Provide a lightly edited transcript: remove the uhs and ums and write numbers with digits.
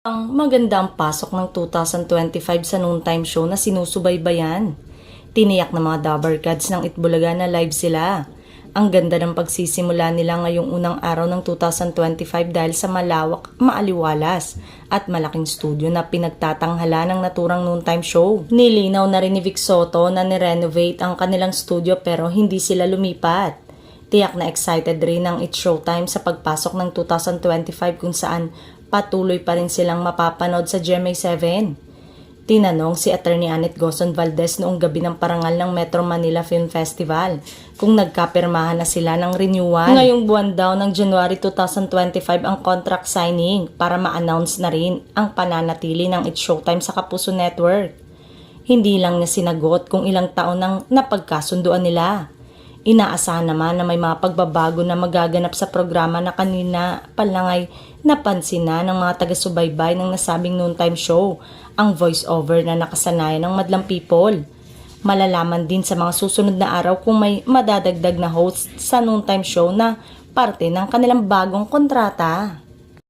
Ang maganda ang pasok ng 2025 sa noontime show na sinusubaybayan. Tiniyak ng mga Dabbercats ng Itbulaga na live sila. Ang ganda ng pagsisimula nila ngayong unang araw ng 2025 dahil sa malawak, maaliwalas at malaking studio na pinagtatanghala ng naturang noontime show. Nilinaw na rin ni Vic Soto na nirenovate ang kanilang studio pero hindi sila lumipat. Tiyak na excited rin ang It's Showtime sa pagpasok ng 2025 kung saan patuloy pa rin silang mapapanood sa GMA 7. Tinanong si Attorney Annette Gozon Valdez noong gabi ng parangal ng Metro Manila Film Festival kung nagkapirmahan na sila ng renewal. Ngayong buwan daw ng January 2025 ang contract signing para ma-announce na rin ang pananatili ng It's Showtime sa Kapuso Network. Hindi lang niya sinagot kung ilang taon nang napagkasunduan nila. Inaasahan naman na may mga pagbabago na magaganap sa programa na kanina palangay napansin na ng mga taga-subaybay ng nasabing noontime show, ang voice-over na nakasanayan ng madlang people. Malalaman din sa mga susunod na araw kung may madadagdag na host sa noontime show na parte ng kanilang bagong kontrata.